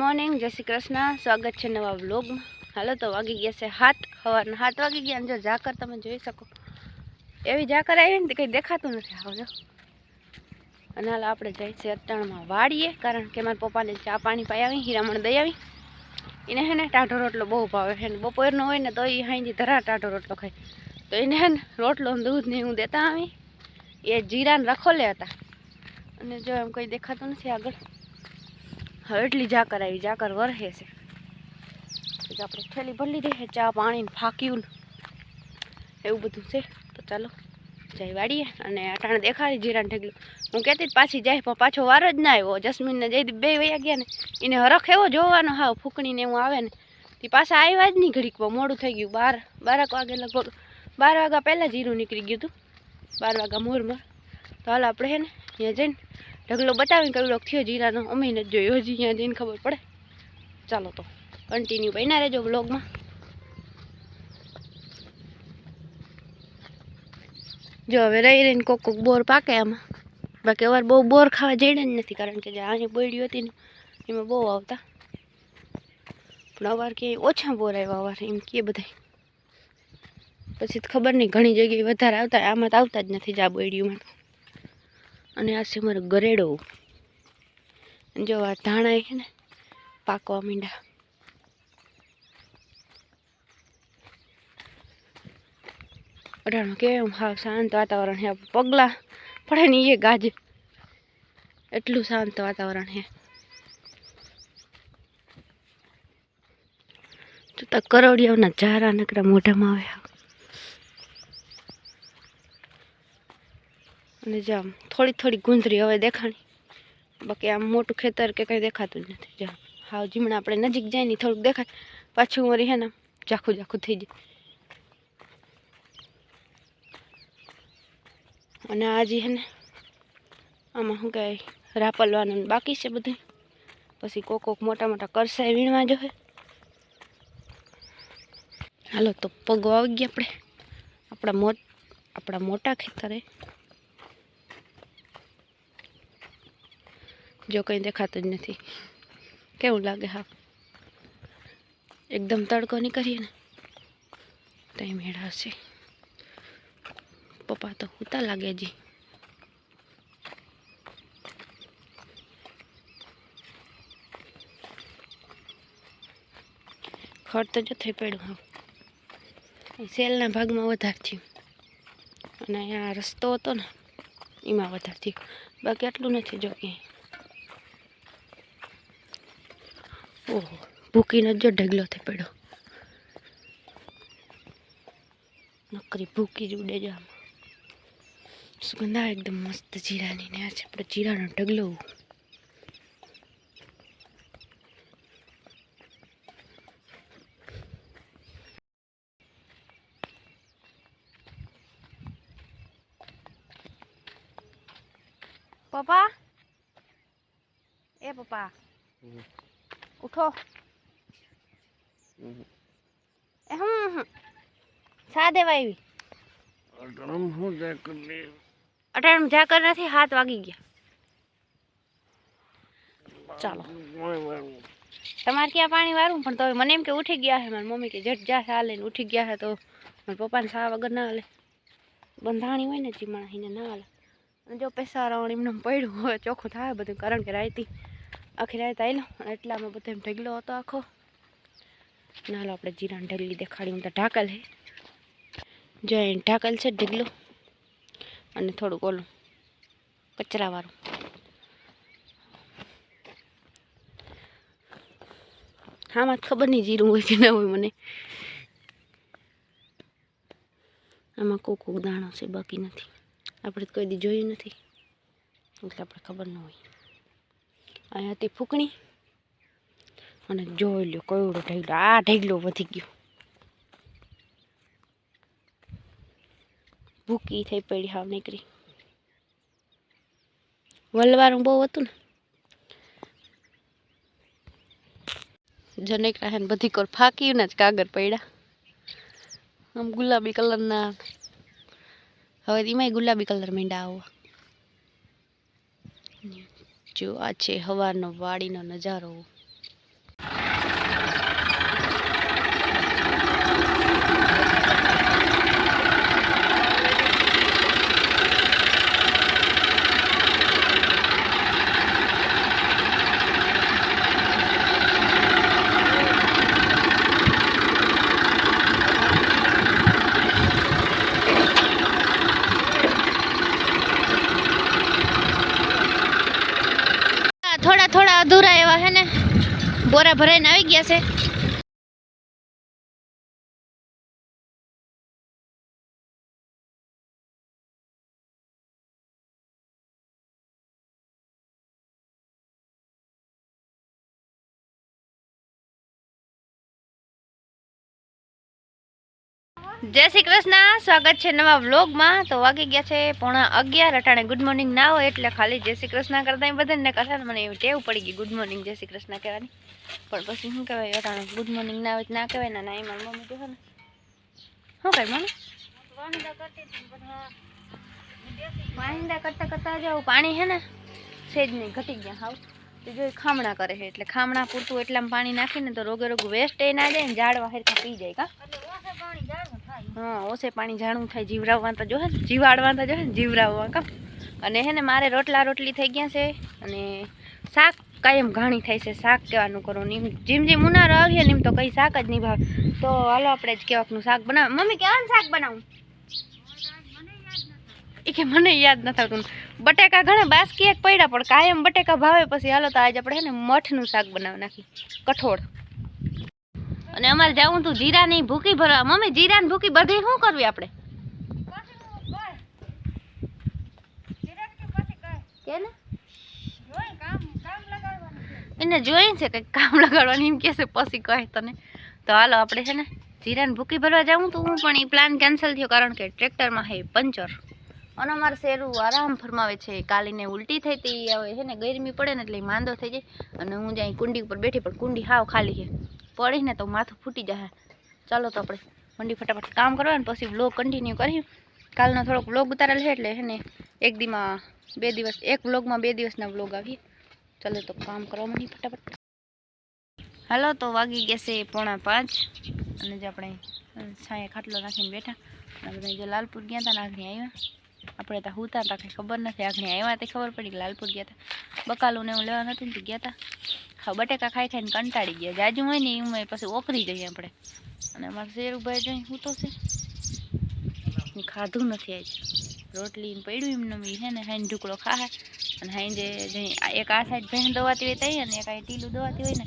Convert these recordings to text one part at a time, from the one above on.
Morning, જય શ્રી કૃષ્ણ. સ્વાગત છે નવા વ્લોગમાં. હાલો તો વાગી ગયા છે 7 સવારના 7 વાગી ગયા. જો ઝાકર તમે જોઈ શકો, એવી ઝાકર આવી ને કંઈ દેખાતું નથી. આવજો. અને હાલ આપણે જાય છે અટાણમાં વાડીએ, કારણ કે મારા પપ્પાને ચા પાણી પાઈ આવી, હીરામણ દઈ આવી. એને હે ને ટાઢો રોટલો બહુ ભાવે છે ને, બપોરનો હોય ને તો એ હાઈથી ધરા ટાઢો રોટલો ખાય. તો એને હે ને રોટલો દૂધ ને હું દેતા આવી. એ જીરાને રખોલે હતા અને જો એમ કંઈ દેખાતું નથી આગળ. હવે એટલી ઝાકર આવી, ઝાકર વરસે છે. તો આપણે થેલી ભરી લીધી છે, ચા પાણી ફાક્યું એવું બધું છે. તો ચાલો જઈ વાડીએ અને અટાણે દેખાડી જીરાને ઢેગલું. હું કહેતી જ પાછી જાય, પણ પાછો વારો જ ના આવ્યો. જસ્મીનને જઈ બે વયા ગયા ને, એને હરખ એવો જોવાનો હાવ ફૂકણીને એવું આવે ને, તે પાછા આવ્યા જ નહીં. ઘડીકમાં મોડું થઈ ગયું. 12 વાગે લગભગ 12 વાગ્યા પહેલાં જીરું નીકળી ગયું હતું, 12 વાગ્યા મોરમાં. તો હાલ આપણે હે ને ત્યાં જઈને ઢગલો બતાવીને કઈ લોક થયો જીરાનો અમે નથી જોયો, હજી અહીંયા જઈને ખબર પડે. ચાલો તો કન્ટિન્યુ બન્યા રહેજો વ્લોગમાં. જો હવે રહી રહીને કોક બોર પાકે આમાં, બાકી અવાર બહુ બોર ખાવા જઈને જ નથી, કારણ કે જે આની બોયડી હતી ને એમાં બહુ આવતા. પણ અવાર ક્યાંય ઓછા બોર આવ્યા અવાર એમ કે બધા. પછી ખબર નહીં, ઘણી જગ્યાએ વધારે આવતા, આમાં તો આવતા જ નથી જ આ બોયડીઓમાં. અને આ છે મારો ગરેડો. જો આ ધાણા છે ને પાકવા માંડ્યા. અઢાણું કેવું હાવ શાંત વાતાવરણ છે. પગલા પડે ને એ ગાજે, એટલું શાંત વાતાવરણ છે. તો કરોડિયાઓના ઝારા નકરા મોઢામાં આવ્યા. અને જામ થોડી થોડી ગુંદરી હવે દેખાણી, બાકી આમ મોટું ખેતર કે કંઈ દેખાતું જ નથી. જામ હાવ જીમણા આપણે નજીક જાય ને થોડુંક દેખાય, પાછું વળી હે ને ઝાખું ઝાખું થઈ જાય. અને આજે હે ને આમાં શું કહેવાય, રાપલવાનું બાકી છે બધું. પછી કોક મોટા મોટા કરસાય વીણવા જો હે. હાલો તો પગ આવી ગયા આપણે આપણા મોટા ખેતરે. જો કંઈ દેખાતું જ નથી. કેવું લાગે? હા, એકદમ તડકો નીકળીએ ને ટાઈમ હેડાવશે. પપ્પા તો ઉતા લાગે જી. ખડ તો જો થઈ પડ્યું. હા, સેલના ભાગમાં વધારે થયું, અને અહીંયા રસ્તો હતો ને એમાં વધારે થયું, બાકી આટલું નથી. જો ક્યાંય ઓહો, ભૂકીનો જો ઢગલો થઈ પડ્યો. નકરી ભૂકી જ ઉડે. જો આમાં સુગંધા એકદમ મસ્ત જીરાની. ને આ છે આપણે જીરાનો ઢગલો. પપ્પા, એ પપ્પા ઉઠો. એ સા દેવા આવી. અટાણું ઝાકર નથી, 7 વાગી ગયા. ચાલો તમારે ક્યાં પાણી વાળું, પણ તો મને એમ કે ઉઠી ગયા છે. મારી મમ્મી કે જટ જા સા લઈને ઉઠી ગયા છે. તો મારા પપ્પાને સા વગર ના હાલે, બંધાણી હોય ને ચીમાણા એને ના હાલે. અને જો પેસારાવણ એમને પડ્યું, હવે ચોખ્ખું થાય બધું, કારણ કે રાયતી આખી રાત આવેલો અને એટલામાં બધો એમ ઢગલો હતો આખો. ના હાલો આપણે જીરાને ઢગલી દેખાડી. હું તો ઢાકલ હે, જો એને ઢાકલ છે ઢગલો, અને થોડુંક ઓલું કચરાવાળું. આમાં ખબર નહીં જીરું હોય કે ના હોય મને. આમાં કોક દાણો છે, બાકી નથી. આપણે કોઈ દી જોયું નથી એટલે આપણે ખબર ન હોય. અહીંયા હતી ફૂકણી, અને જોઈ લો કયોડો ઢગલો. આ ઢગલો વધી ગયો, ભૂકી થઈ પડી હાવ નીકળી. વલવારું બહુ હતું ને, જો નીકળ્યા ને બધી કોર ફાંક્યું ને જ કાગળ પડ્યા. આમ ગુલાબી કલરના, હવે એમાંય ગુલાબી કલર માંડ્યા આવવા. જો આ છે હવારનો વાડીનો નજારો. પારા ભરાઈને આવી ગયા છે. જય શ્રી કૃષ્ણ, સ્વાગત છે નવા વ્લોગમાં. તો વાગી ગયા છે 11:15. અટાણે ગુડ મોર્નિંગ ના હોય એટલે ખાલી જય શ્રી કૃષ્ણ કરતા બધાને કથા મને એવું ટેવ પડી ગઈ ગુડ મોર્નિંગ જય શ્રી કૃષ્ણ કહેવાની. પણ પછી શું કહેવાય, અટાણે ગુડ મોર્નિંગ ના હોય ના કહેવાય ને. ના એ મારી મમ્મી જોશે ને શું કહે મમ્મી વાહિંદા કરતા કરતા જાવ પાણી છે ને સેજ નહીં ઘટી ગયા હાવ. તો જો ખામણા કરે છે એટલે ખામણા પૂરતું એટલામાં પાણી નાખીને તો રોગે રોગ વેસ્ટ એ ના જાય ને ઝાડવા હેરખા પી જાય. કા હા, ઓછે પાણી જાણું થાય. જીવરાવવા તો જોહે ને, જીવાડવા તો જોહે ને, જીવરાવવા કામ. અને હે ને મારે રોટલી થઈ ગયા છે અને શાક કાયમ ઘાણી થાય છે. શાક કહેવાનું કરો ને જેમ જેમ ઉનાળો આવીએ ને એમ તો કંઈ શાક જ નહીં ભાવે. તો હાલો આપણે જ કેવાકનું શાક બનાવ. મમ્મી કેવાનું શાક બનાવું એ કે મને યાદ નથી આવતું. બટેકા ઘણા બાસકી એક પડ્યા પણ કાયમ બટેકા ભાવે. પછી હાલો તો આજે આપણે હે ને મઠનું શાક બનાવી નાખી, કઠોળ. અને અમારે જવું તું જીરાની ભૂકી ભરવા. મમ્મી જીરાની ભૂકી બધી શું કરવી આપણે કે ને એને જોઈ છે કંઈક કામ લગાડવાનું એમ કે છે પછી કહે તને. તો હાલો આપણે છે ને જીરાની ભૂકી ભરવા જાઉં તું પણ એ પ્લાન કેન્સલ થયો કારણ કે ટ્રેક્ટરમાં હે પંચર. અને અમારે શેરું આરામ ફરમાવે છે. કાલીને ઉલટી થઈ હતી. હવે છે ને ગરમી પડે ને એટલે માંદો થઈ જાય. અને હું જ્યાં કુંડી ઉપર બેઠી પણ કુંડી હાવ ખાલી છે. પડીને તો માથું ફૂટી જાય. ચાલો તો આપણે મંડી ફટાફટ કામ કરવા ને પછી વ્લોગ કન્ટિન્યુ કર્યું. કાલનો થોડોક વ્લોગ ઉતારેલ છે એટલે છે ને એક દિવસ એક વ્લોગમાં 2 દિવસના વ્લોગ આવીએ. ચાલો તો કામ કરવા મંડી ફટાફટ. હાલો તો વાગી ગયા છે 4:45 અને જે આપણે છાંયે ખાટલો નાખીને બેઠા. અને બધા જો લાલપુર ગયા હતા ને આગળ આવ્યા. આપણે તો હુતા હતા કંઈ ખબર નથી. આગળ આવ્યા તે ખબર પડી કે લાલપુર ગયા હતા. બકાલું ને એવું લેવા નથી ને ગયા હતા. હા, બટેકા ખાઈ ખાઈને કંટાળી ગયા. જાજુ હોય ને એમાં પછી ઓકરી જઈએ આપણે. અને અમારે શેરુભાઈ જોઈ હું તો છે ખાધું નથી આજ. રોટલી પડ્યું એમને છે ને હાઈને ઢુકડો ખાહે. અને હાઈને જે એક આ સાઈડ ભેંસ દોવાતી હોય તઈ અને એક આ ટીલું દોવાતી હોય ને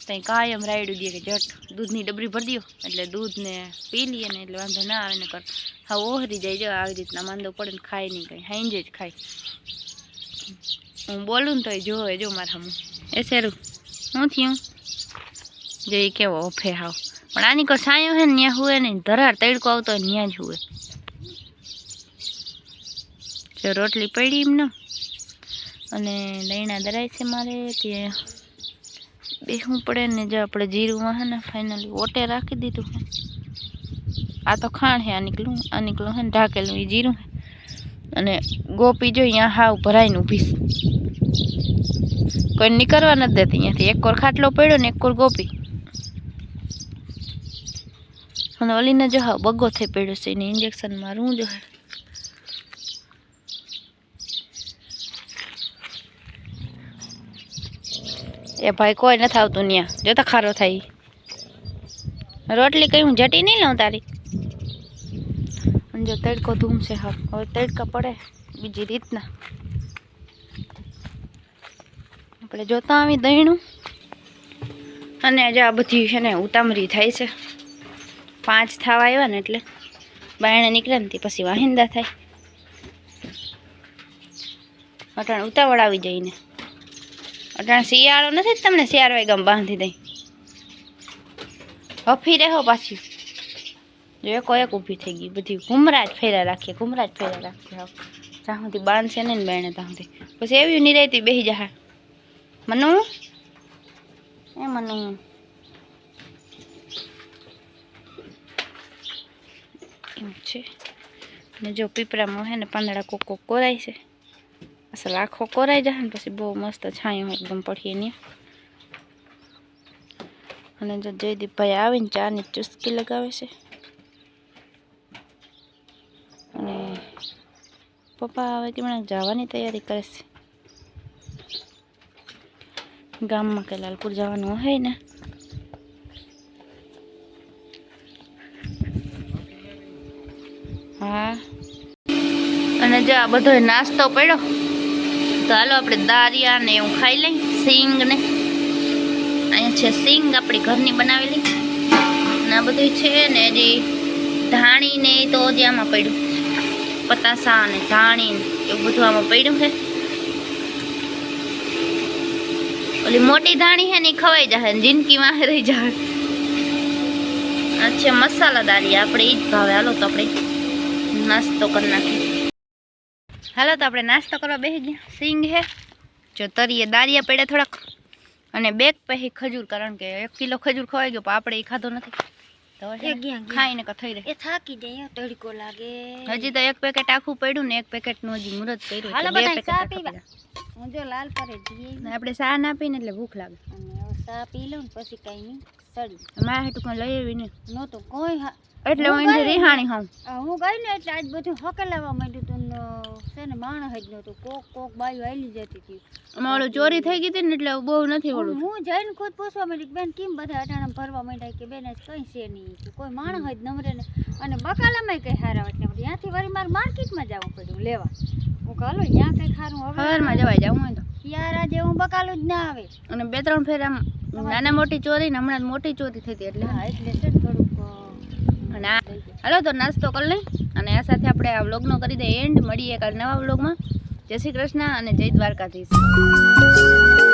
તઈ કાયમ રાયડું દે કે જટ દૂધની ડબરી ભરી દો એટલે દૂધને પી લઈએ ને એટલે વાંધો ના આવે ને કર. હા, ઓહરી જાય જો આવી રીતના માંદો પડે ને ખાય નહીં કંઈ. હાઈને જ ખાય. હું બોલું ને તો જોવે જો મારા હું એ શેરું શું થયું જો એ કેવો ઓફે હાવ. પણ આની કોઈ સાયો હે ને ત્યાં હુએ નહીં. ધરાર તડકો આવતો હોય ત્યાં જ હુએ. જો રોટલી પડી એમને અને લઈણા દરાય છે મારે તે બેસવું પડે ને. જો આપણે જીરુંમાં હે ને ફાઇનલી ઓટે રાખી દીધું છે. આ તો ખાણ છે. આ નીકળું હે ને ઢાકેલું એ જીરું છે. અને ગોપી જો અહીંયા હાવ ભરાઈને ઊભી છે. કોઈ નીકળવા નથી દેતી અહીંયાથી. એક કોર ખાટલો પડ્યો ને એક કોર ગોપી. અને ઓલીને જો હા બગો થઈ પડ્યો છે. એને ઇન્જેક્શન મારવું જો. એ ભાઈ કોઈ નથી આવતું ત્યાં. જોતા ખારો થાય. રોટલી કઈ હું જટી નહીં લઉં તારી. જો તડકો ધૂમ છે. હા, હવે તડકા પડે બીજી રીતના. આપણે જોતા આવી દહીણું. અને આજે આ બધી છે ને ઉતામરી થાય છે. 5 થવા આવ્યા ને એટલે બાયણે નીકળે ને પછી વાહિંદા થાય. અટાણે ઉતાવળ આવી જઈને. અટાણે શિયાળો નથી તમને 4 વાગ્યામાં બાંધી દઈ. હફી રહો પાછી. જો એક ઊભી થઈ ગઈ. બધી ઘુમરા જ ફેરા રાખીએ. હા, જ્યાં સુધી બાંધશે ને બાયણે ત્યાં સુધી પછી એવી નિરાયતી બેસી જા. મનુ એ મનુ એમ છે ને. જો પીપરામાં હે ને પાંદડા કોક કોરાય છે. અસલ આખો કોરાઈ જાય ને પછી બહુ મસ્ત છાંયો એકદમ પડીએ ને. અને જો જયદીપભાઈ આવીને ચાની ચુસ્કી લગાવે છે. અને પપ્પા હવે કેમણા જવાની તૈયારી કરે છે. ગામમાં કે લાલપુર જવાનું હોય ને. હા, અને જો આ બધો નાસ્તો પડ્યો તો હાલો આપણે દારિયા ને એવું ખાઈ લઈ. સિંગ ને અહીંયા છે સિંગ આપણી ઘરની બનાવેલી ને આ બધું છે ને જે ધાણી ને તો જે આમાં પડ્યું પતાસા અને ધાણી એવું બધું આમાં પડ્યું છે. ઓલી મોટી ધાણી છે ને એ ખવાઈ જાય ને જિંદગીમાં રહી જાય. અચ્છા મસાલાદારી આપણે એ જ ભાવે. હાલો તો આપણે નાસ્તો કરી નાખીએ. હાલો તો આપણે નાસ્તો કરવા બેસી ગયા. સિંગ હે જો તરીએ દારિયા પડ્યા થોડાક અને બેગ પછી ખજૂર, કારણ કે 1 કિલો ખજૂર ખવાઈ ગયો પણ આપણે એ ખાધો નથી તો ખાઈને થઈ રહે. એ થાકી જાય, તડકો લાગે. હજી તો 1 પેકેટ આખું પડ્યું ને 1 પેકેટનું હજી મુહૂર્ત કર્યું. હાલો એટલે 2 બધા ચા પેકેટ પીવા. હું જો લાલ કરે જીએ આપણે ચા ના પીને એટલે ભૂખ લાગે. અને હવે ચા પી લઉં ને પછી કઈ નહીં સડી મારા હેઠું કંઈ લઈ આવી ને નહોતું કોઈ એટલે હું એની રિહાણી હોઉં. હું ગઈ ને એટલે આજ બધું હકેલાવા માંડ્યું તું ને છે ને માણસ જ નહોતું. કોક બાયું હાલી જતી હતી. આમાં ઓલું ચોરી થઈ ગઈ હતી ને એટલે બહુ નથી ઓલું. હું જઈને ખુદ પૂછવા માંડી કે બેન કેમ બધા અટાણા ભરવા માંડ્યા કે બેન આજ કંઈ છે નહીં કે કોઈ માણસ જ નમરે ને અને બકાલામાં કંઈ હારા એટલે ત્યાંથી વળી મારે માર્કેટમાં જવું પડ્યું લેવા. હું કહું હાલો ત્યાં કંઈ ખારું હવે સવારમાં જવાય જાઉં હોય તો યાર આજે હું બકાલું જ ના આવે. અને 2-3 ફેર આમ નાના મોટી ચોરી ને હમણાં મોટી ચોરી થઈ હતી એટલે હા એટલે છે ને થોડુંક. અને હાલો તો નાસ્તો કરી લઈ અને આ સાથે આપણે આ વ્લોગનો કરી દઈએ એન્ડ. મળીએ કાલ નવા વ્લોગમાં. જય શ્રી કૃષ્ણ અને જય દ્વારકાધીશ.